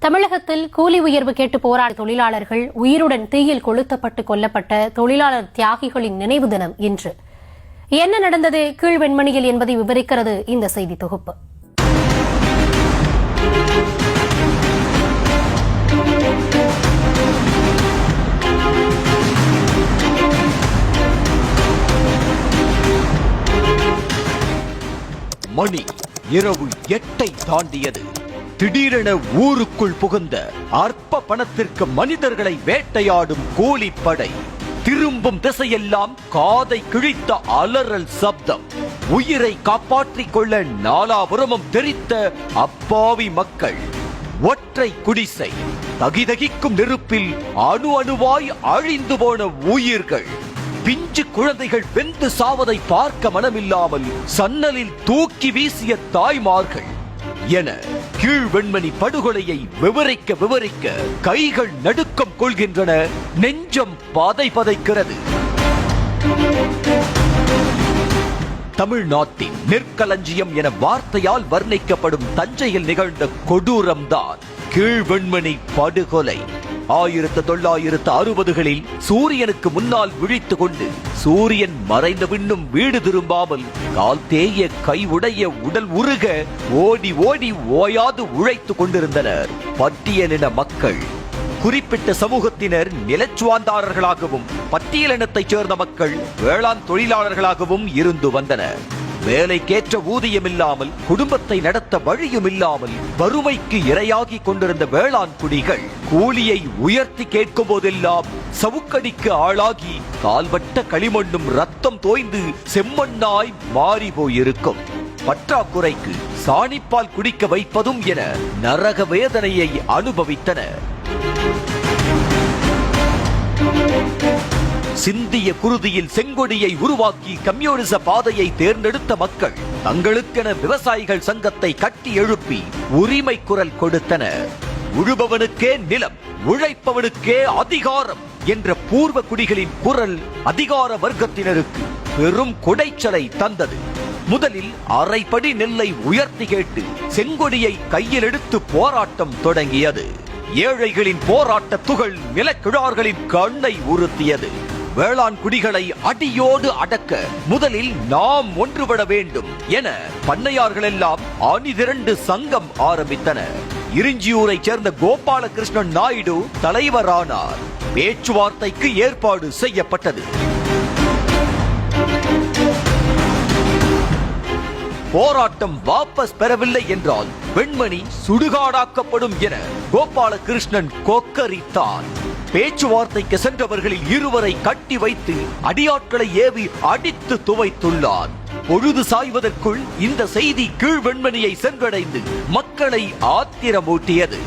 தமிழகத்தில் கூலி உயர்வு கேட்டு போராடும் தொழிலாளர்கள் உயிருடன் தீயில் கொளுத்தப்பட்டு கொல்லப்பட்ட தொழிலாளர் தியாகிகளின் நினைவு தினம் இன்று. என்ன நடந்தது கீழ்வெண்மணியில் என்பதை விவரிக்கிறது இந்த செய்தி தொகுப்பு. மணி இரவு 8 தாண்டியது. திடீரென ஊருக்குள் புகுந்த அற்ப பணத்திற்கு மனிதர்களை வேட்டையாடும் கூலிப்படை. திரும்பும் திசையெல்லாம் காதை கிழித்த அலறல் சப்தம். உயிரை காப்பாற்றிக் கொள்ள நாலாபுரமும் தெரித்த அப்பாவி மக்கள். ஒற்றை குடிசை, தகிதகிக்கும் நெருப்பில் அணு அணுவாய் அழிந்து போன உயிர்கள். பிஞ்சு குழந்தைகள் வெந்து சாவதை பார்க்க மனமில்லாமல் சன்னலில் தூக்கி வீசிய தாய்மார்கள் என கீழ்வெண்மணி படுகொலையை விவரிக்க கைகள் நடுக்கம் கொள்கின்றன, நெஞ்சம் பதைக்கிறது. தமிழ்நாட்டின் நெற்களஞ்சியம் என வார்த்தையால் வர்ணிக்கப்படும் தஞ்சையில் நிகழ்ந்த கொடூரம்தான் கீழ்வெண்மணி படுகொலை. 1960களில் சூரியனுக்கு முன்னால் விழித்துக் கொண்டு சூரியன் மறைந்த பின்னும் வீடு திரும்பாமல் கால் தேய கை உடைய உடல் உருக ஓடி ஓயாது உழைத்துக் கொண்டிருந்தனர் பட்டியலின மக்கள். குறிப்பிட்ட சமூகத்தினர் நிலச்சுவாந்தாரர்களாகவும் பட்டியலினத்தைச் சேர்ந்த மக்கள் வேளாண் தொழிலாளர்களாகவும் இருந்து வந்தனர். வேலைக்கேற்ற ஊதியம் இல்லாமல் குடும்பத்தை நடத்த வழியும் இல்லாமல் வறுமைக்கு இரையாகி கொண்டிருந்த வேளாண் குடிகள் கூலியை உயர்த்தி கேட்கும் போதெல்லாம் சவுக்கடிக்கு ஆளாகி கால்வட்ட களிமண்ணும் ரத்தம் தோய்ந்து செம்மண்ணாய் மாறி போயிருக்கும். பற்றாக்குறைக்கு சாணிப்பால் குடிக்க வைப்பதும் என நரக வேதனையை அனுபவித்தனர். சிந்திய குருதியில் செங்கொடியை உருவாக்கி கம்யூனிச பாதையை தேர்ந்தெடுத்த மக்கள் தங்களுக்கென விவசாயிகள் சங்கத்தை கட்டி எழுப்பி உரிமை குரல் கொடுத்தனர். உழுபவனுக்கே நிலம், உழைப்பவனுக்கே அதிகாரம் என்ற பூர்வ குடிகளின் குரல் அதிகார வர்க்கத்தினருக்கு பெரும் கொடைச்சலை தந்தது. முதலில் அரைப்படி நெல்லை உயர்த்தி கேட்டு செங்கொடியை கையில் எடுத்து போராட்டம் தொடங்கியது. ஏழைகளின் போராட்ட துகள் நிலக்கிழார்களின் கண்ணை உறுத்தியது. வேளாண் குடிகளை அடியோடு அடக்க முதலில் நாம் ஒன்றுபட வேண்டும் என பண்ணையார்கள் எல்லாம் அணிதிரண்டு சங்கம் ஆரம்பித்தனர். இரிஞ்சியூரை சேர்ந்த கோபாலகிருஷ்ணன் நாயுடு தலைவரானார். பேச்சுவார்த்தைக்கு ஏற்பாடு செய்யப்பட்டது. போராட்டம் வாபஸ் பெறவில்லை என்றால் வெண்மணி சுடுகாடாக்கப்படும் என கோபாலகிருஷ்ணன் கொக்கரித்தான். பேச்சுவார்த்தைக்கு சென்றவர்களில் இருவரை கட்டி வைத்து அடியாட்களை ஏவி அடித்து துவைத்துள்ளார். பொழுது சாய்வதற்குள் இந்த செய்தி கீழ்வெண்மணியை சென்றடைந்து மக்களை ஆத்திரமூட்டியது.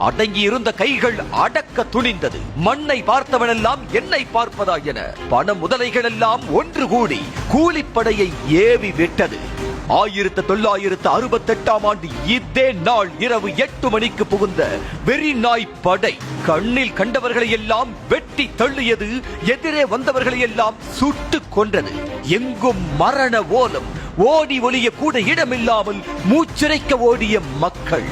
அடங்கியிருந்த கைகள் அடக்க துணிந்தது. மண்ணை பார்த்தவனெல்லாம் என்னை பார்ப்பதா என பண முதலைகள் எல்லாம் ஒன்று கூடி கூலிப்படையை ஏவி விட்டது. 1968ஆம் ஆண்டு இதே நாள் இரவு 8 மணிக்கு புகுந்த வெறி நாய் படை கண்ணில் கண்டவர்களை எல்லாம் வெட்டி தள்ளியது. எதிரே வந்தவர்களை எல்லாம் சுட்டு கொன்றது. எங்கும் மரண ஓலம். ஓடி ஒளிய கூட இடமில்லாமல் மூச்சிறைக்க ஓடிய மக்கள்.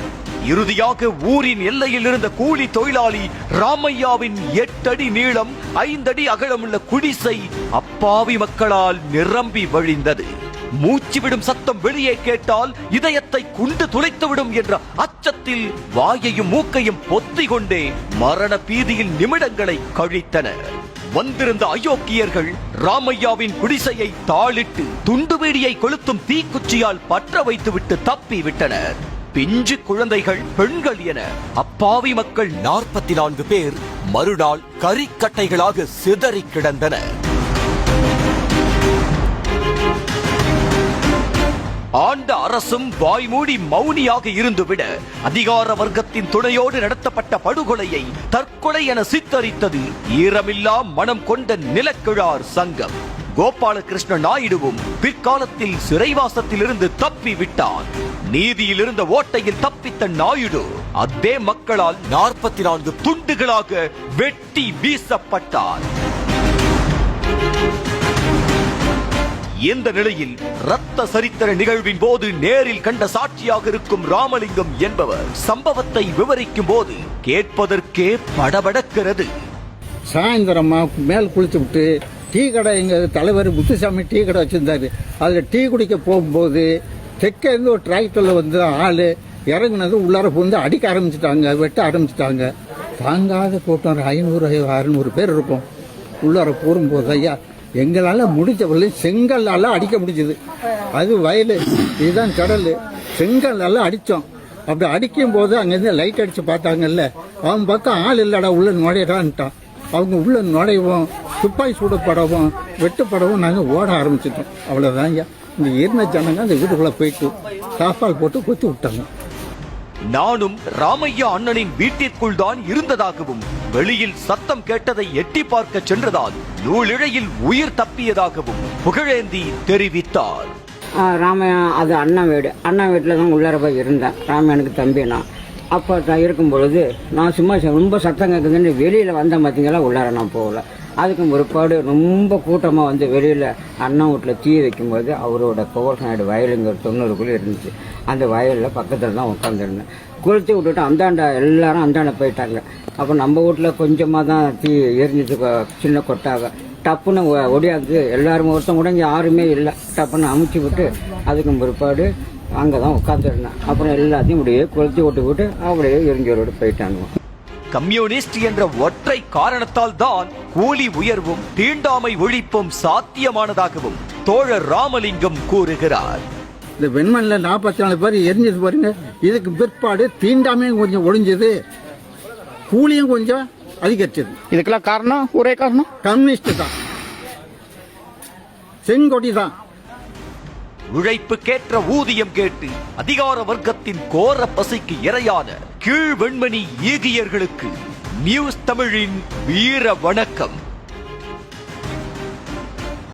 இறுதியாக ஊரின் எல்லையில் இருந்த கூலி தொழிலாளி ராமையாவின் 8 அடி நீளம் 5 அடி அகலமுள்ள குடிசை அப்பாவி மக்களால் நிரம்பி வழிந்தது. மூச்சுவிடும் சத்தம் வெளியே கேட்டால் இதயத்தை குண்டு துளைத்துவிடும் என்ற அச்சத்தில் வாயையும் மூக்கையும் பொத்திக் கொண்டே மரண பீதியில் நிமிடங்களை கழித்தனர். வந்திருந்த அயோக்கியர்கள் ராமையாவின் குடிசையை தாளிட்டு துண்டுவீடியை கொளுத்தும் தீக்குச்சியால் பற்ற வைத்துவிட்டு தப்பி விட்டனர். பிஞ்சு குழந்தைகள், பெண்கள் என அப்பாவி மக்கள் 44 பேர் மறுநாள் கரிக்கட்டைகளாக சிதறி கிடந்தனர். ஆண்ட அரசும் வாய்மூடி மௌனியாக இருந்துவிட அதிகார வர்க்கத்தின் துணையோடு நடத்தப்பட்ட படுகொலையை தற்கொலை என சித்தரித்தது ஈரமில்லா மனம் கொண்ட நிலக்கிழார் சங்கம். கோபாலகிருஷ்ண நாயுடுவும் பிற்காலத்தில் சிறைவாசத்தில் இருந்து தப்பி விட்டார். நீதியில் இருந்த ஓட்டையில் தப்பித்த நாயுடு அதே மக்களால் 44 துண்டுகளாக வெட்டி வீசப்பட்டார். இந்த நிலையில் ரத்த சரித்திர நிகழ்வின் போது நேரில் கண்ட சாட்சியாக இருக்கும் ராமலிங்கம் என்பவர் சம்பவத்தை விவரிக்கும் போது கேட்பதற்கே படபடக்கிறது. சாயந்தரமா மேல் குளிச்சு விட்டு டீ கடை, எங்க தலைவர் முத்துசாமி டீ கடை வச்சிருந்தாரு. அதுல டீ குடிக்க போகும்போது தெற்க இருந்து ஒரு டிராக்டர்ல வந்து ஆளு இறங்குனது உள்ளார புகுந்து அடிக்க ஆரம்பிச்சுட்டாங்க, வெட்ட ஆரம்பிச்சுட்டாங்க. தாங்காத கூட்டம், ஒரு 500-600 பேர் இருக்கும். உள்ளார போகும்போது ஐயா எங்களால முடிஞ்சவரை செங்கல்லால அடிக்க முடிஞ்சது. அது வயல், இதுதான் கடல். செங்கல்லால அடிச்சோம். அப்படி அடிக்கும் போது அங்கிருந்து லைட் அடிச்சு பார்த்தாங்கல்ல, அவன் பக்கம் ஆள் இல்லடா உள்ள நுழையடான்ட்டான். அவங்க உள்ள நுழையவும் துப்பாக்கி சூடப்படவும் வெட்டுப்படவும் நாங்கள் ஓட ஆரம்பிச்சிட்டோம். அவ்வளவுதான் ஐயா. இந்த இருந்த ஜனங்க அந்த வீட்டுக்குள்ள போயிட்டு தாப்பால் போட்டு கொத்தி விட்டாங்க. நானும் ராமையா அண்ணனின் வீட்டிற்குள் தான் இருந்ததாகவும் வெளியில் சத்தம் கேட்டதை எட்டி பார்க்க சென்றதால் நூலிழையில் உயிர் தப்பியதாகவும் புகழேந்தி தெரிவித்தார். ராமையா அது அண்ணன் வீடு. அண்ணன் வீட்டில் தான் உள்ளார போய் இருந்தேன். ராமையானுக்கு தம்பி நான். அப்போ இருக்கும் பொழுது நான் சும்மா ரொம்ப சத்தம் கேட்குதுன்னு வெளியில் வந்தேன். பார்த்தீங்களா, உள்ளார நான் போகல. அதுக்கு முற்பாடு ரொம்ப கூட்டமாக வந்து வெளியில் அண்ணன் வீட்டில் தீ வைக்கும்போது அவரோட கோவல்நாடு வயலுங்க 90 இருந்துச்சு. அந்த வயலில் பக்கத்தில் தான் உட்காந்துருந்தேன். குளித்து விட்டுட்டு அந்தாண்ட எல்லாரும் அந்தாண்ட போயிட்டாங்க. அப்போ நம்ம வீட்டில் கொஞ்சமாக தான் தீ எரிஞ்சிட்டு சின்ன கொட்டாக டப்புன்னு ஒடியாந்து எல்லாரும் ஒருத்தன் கூட யாருமே இல்லை. டப்புன்னு அமுச்சு விட்டு அதுக்கு முற்பாடு அங்கே தான் உட்காந்துருந்தேன். அப்புறம் எல்லாத்தையும் இப்படியே கொளுத்தி விட்டு அப்படியே எரிஞ்சோரோடு போயிட்டாங்க. கம்யூனிஸ்ட் என்ற ஒற்றை காரணத்தால் தான் கூலி உயர்வும் தீண்டாமை ஒழிப்பும் சாத்தியமானதாகவும் தோழர் ராமலிங்கம் கூறுகிறார். இந்த வெண்மணில் 44 பேர் எரிஞ்சது பாருங்க. இதுக்கு பிற்பாடு தீண்டாமையும் கொஞ்சம் ஒழிஞ்சது, கூலியும் கொஞ்சம் அதிகரிச்சது. இதுக்கெல்லாம் காரணம் ஒரே காரணம் கம்யூனிஸ்ட் தான், செங்கொடி தான். உழைப்புக்கேற்ற ஊதியம் கேட்டு அதிகார வர்க்கத்தின் கோர பசிக்கு இரையான கீழ் வெண்மணி ஈகியர்களுக்கு நியூஸ் தமிழின் வீர வணக்கம்.